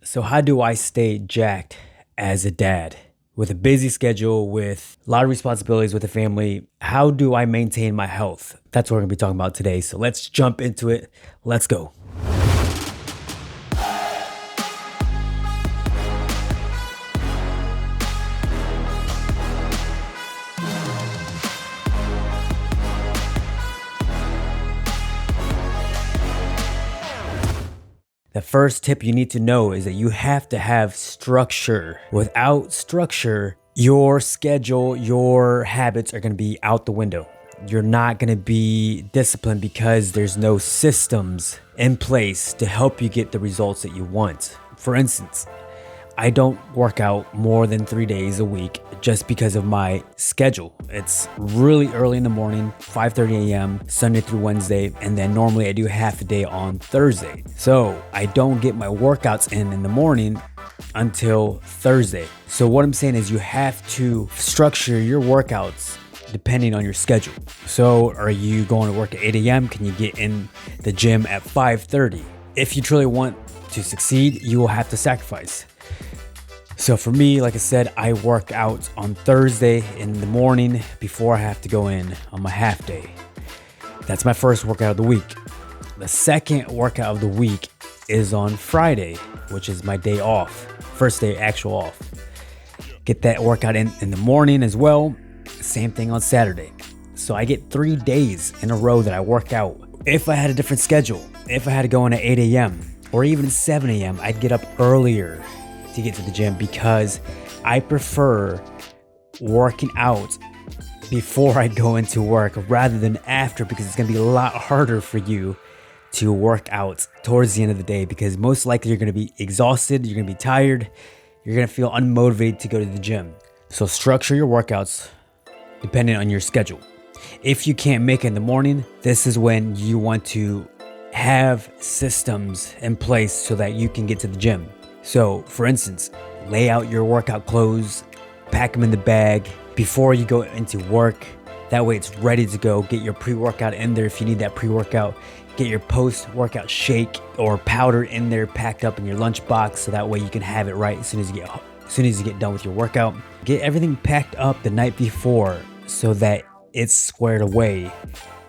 So, how do I stay jacked as a dad? With a busy schedule, with a lot of responsibilities with the family, how do I maintain my health? That's what we're gonna be talking about today. So, let's jump into it. Let's go. The first tip you need to know is that you have to have structure. Without structure, your schedule, your habits are going to be out the window. You're not going to be disciplined because there's no systems in place to help you get the results that you want. For instance, I don't work out more than 3 days a week just because of my schedule. It's really early in the morning, 5:30 a.m., Sunday through Wednesday, and then normally I do half a day on Thursday. So I don't get my workouts in the morning until Thursday. So what I'm saying is you have to structure your workouts depending on your schedule. So are you going to work at 8 a.m.? Can you get in the gym at 5:30? If you truly want to succeed, you will have to sacrifice. So for me, like I said, I work out on Thursday in the morning before I have to go in on my half day. That's my first workout of the week. The second workout of the week is on Friday, which is my day off. First day actual off. Get that workout in the morning as well. Same thing on Saturday. So I get 3 days in a row that I work out. If I had a different schedule, if I had to go in at 8 a.m. or even 7 a.m., I'd get up earlier to get to the gym because I prefer working out before I go into work rather than after, because it's going to be a lot harder for you to work out towards the end of the day because most likely you're going to be exhausted, you're going to be tired, you're going to feel unmotivated to go to the gym. So structure your workouts depending on your schedule. If you can't make it in the morning, this is when you want to have systems in place so that you can get to the gym. So, for instance, lay out your workout clothes, pack them in the bag before you go into work. That way it's ready to go. Get your pre-workout in there if you need that pre-workout. Get your post-workout shake or powder in there packed up in your lunchbox so that way you can have it right as soon as you get done with your workout. Get everything packed up the night before so that it's squared away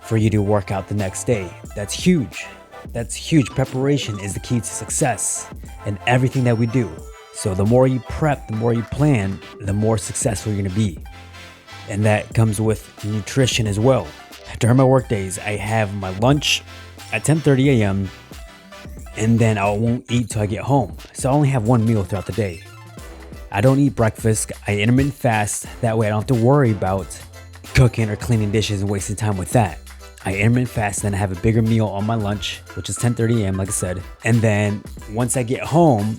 for you to work out the next day. That's huge. That's huge. Preparation is the key to success in everything that we do. So the more you prep, the more you plan, the more successful you're going to be. And that comes with nutrition as well. During my work days, I have my lunch at 10:30 a.m. and then I won't eat till I get home. So I only have one meal throughout the day. I don't eat breakfast. I intermittent fast. That way I don't have to worry about cooking or cleaning dishes and wasting time with that. I intermittent fast, then I have a bigger meal on my lunch, which is 10:30 a.m., like I said. And then once I get home,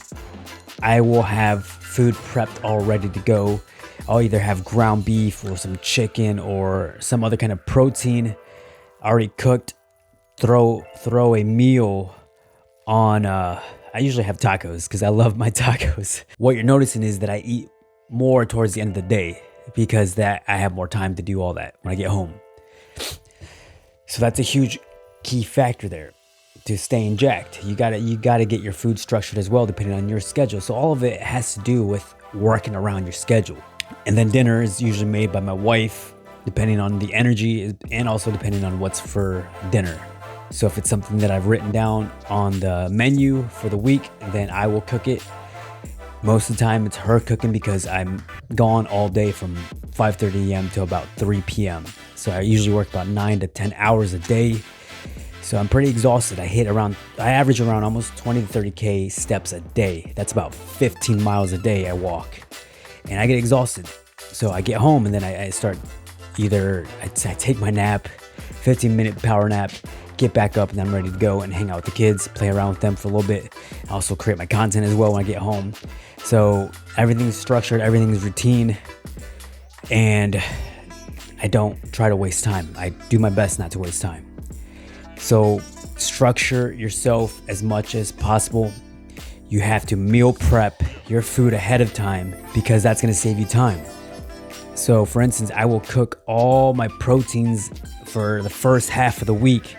I will have food prepped all ready to go. I'll either have ground beef or some chicken or some other kind of protein already cooked. Throw a meal on, I usually have tacos because I love my tacos. What you're noticing is that I eat more towards the end of the day because that I have more time to do all that when I get home. So that's a huge key factor there to staying jacked. You gotta get your food structured as well, depending on your schedule. So all of it has to do with working around your schedule. And then dinner is usually made by my wife, depending on the energy and also depending on what's for dinner. So if it's something that I've written down on the menu for the week, then I will cook it. Most of the time it's her cooking because I'm gone all day from 5:30 a.m. to about 3 p.m. So I usually work about 9 to 10 hours a day. So I'm pretty exhausted. I average around almost 20 to 30K steps a day. That's about 15 miles a day I walk. And I get exhausted. So I get home and then I start I take my nap, 15-minute power nap, get back up, and then I'm ready to go and hang out with the kids, play around with them for a little bit. I also create my content as well when I get home. So everything's structured, everything's routine, and I don't try to waste time. I do my best not to waste time. So structure yourself as much as possible. You have to meal prep your food ahead of time because that's going to save you time. So for instance, I will cook all my proteins for the first half of the week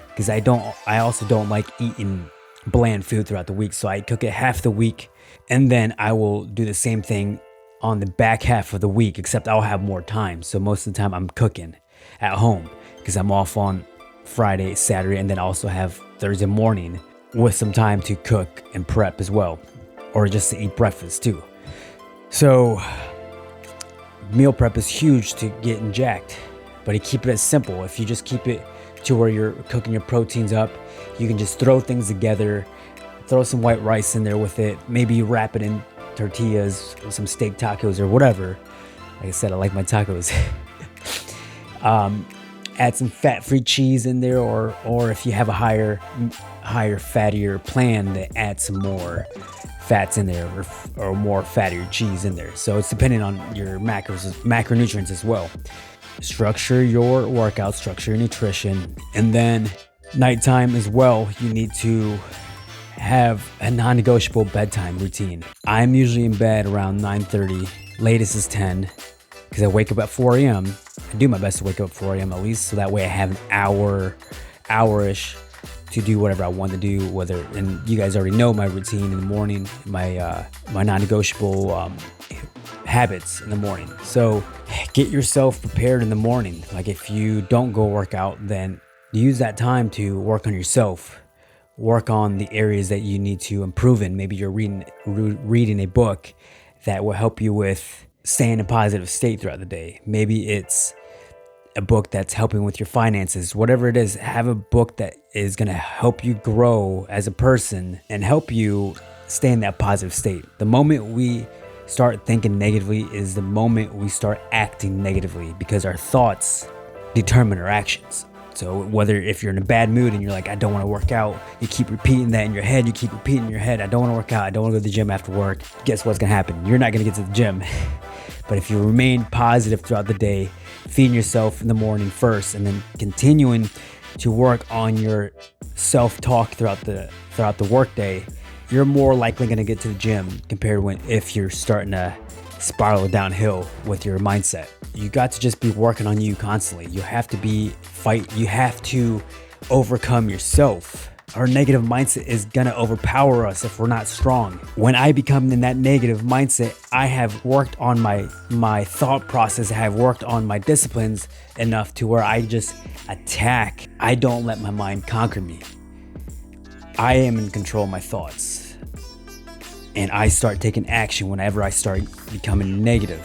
because I also don't like eating bland food throughout the week. So I cook it half the week, and then I will do the same thing on the back half of the week, except I'll have more time. So most of the time I'm cooking at home because I'm off on Friday, Saturday, and then I also have Thursday morning with some time to cook and prep as well, or just to eat breakfast too. So meal prep is huge to getting jacked, but you keep it as simple. If you just keep it to where you're cooking your proteins up, you can just throw things together, throw some white rice in there with it, maybe wrap it in tortillas, some steak tacos or whatever. Like I said, I like my tacos. Add some fat-free cheese in there, or if you have a higher fattier plan, to add some more fats in there, or more fattier cheese in there. So it's depending on your macronutrients as well. Structure your workout, structure your nutrition, and then nighttime as well. You need to have a non-negotiable bedtime routine. I'm usually in bed around 9:30, latest is 10, because I wake up at 4 a.m. I do my best to wake up at 4 a.m. at least, so that way I have an hour-ish to do whatever I want to do. And you guys already know my routine in the morning, my non-negotiable habits in the morning. So get yourself prepared in the morning. Like if you don't go work out, then use that time to work on yourself. Work on the areas that you need to improve in. Maybe you're reading a book that will help you with staying in a positive state throughout the day. Maybe it's a book that's helping with your finances. Whatever it is, have a book that is going to help you grow as a person and help you stay in that positive state. The moment we start thinking negatively is the moment we start acting negatively, because our thoughts determine our actions. So whether if you're in a bad mood and you're like, I don't want to work out, you keep repeating that in your head. You keep repeating in your head, I don't want to work out. I don't want to go to the gym after work. Guess what's going to happen? You're not going to get to the gym. But if you remain positive throughout the day, feeding yourself in the morning first, and then continuing to work on your self-talk throughout the workday, you're more likely going to get to the gym compared if you're starting to spiral downhill with your mindset. You got to just be working on you constantly. You have to you have to overcome yourself. Our negative mindset is gonna overpower us if we're not strong. When I become in that negative mindset, I have worked on my thought process. I have worked on my disciplines enough to where I just attack. I don't let my mind conquer me. I am in control of my thoughts. And I start taking action whenever I start becoming negative.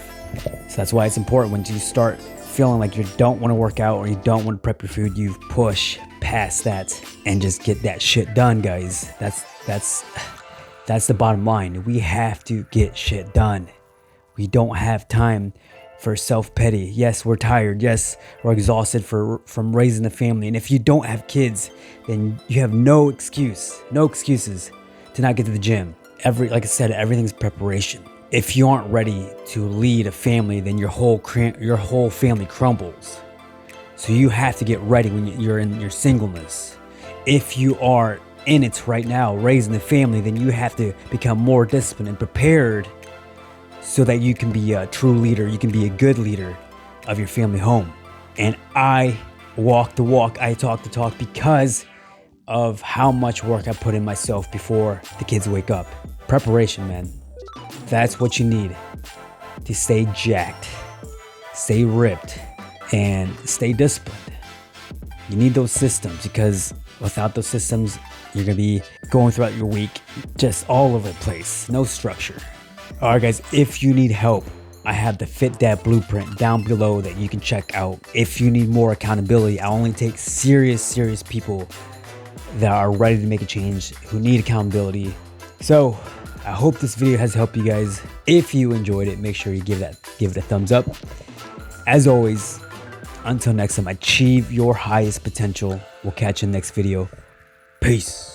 So that's why it's important when you start feeling like you don't want to work out or you don't want to prep your food, you push past that and just get that shit done, guys. That's the bottom line. We have to get shit done. We don't have time for self-pity. Yes, we're tired. Yes, we're exhausted from raising a family. And if you don't have kids, then you have no excuses to not get to the gym. Like I said, everything's preparation. If you aren't ready to lead a family, then your whole family crumbles. So you have to get ready when you're in your singleness. If you are in it right now, raising a family, then you have to become more disciplined and prepared so that you can be a true leader. You can be a good leader of your family home. And I walk the walk, I talk the talk, because of how much work I put in myself before the kids wake up. Preparation, man. That's what you need to stay jacked, stay ripped, and stay disciplined. You need those systems, because without those systems, you're going to be going throughout your week just all over the place. No structure. All right, guys, if you need help, I have the Fit Dad Blueprint down below that you can check out. If you need more accountability, I only take serious people that are ready to make a change, who need accountability. So I hope this video has helped you guys. If you enjoyed it, make sure you give it a thumbs up. As always, until next time, achieve your highest potential. We'll catch you in the next video. Peace.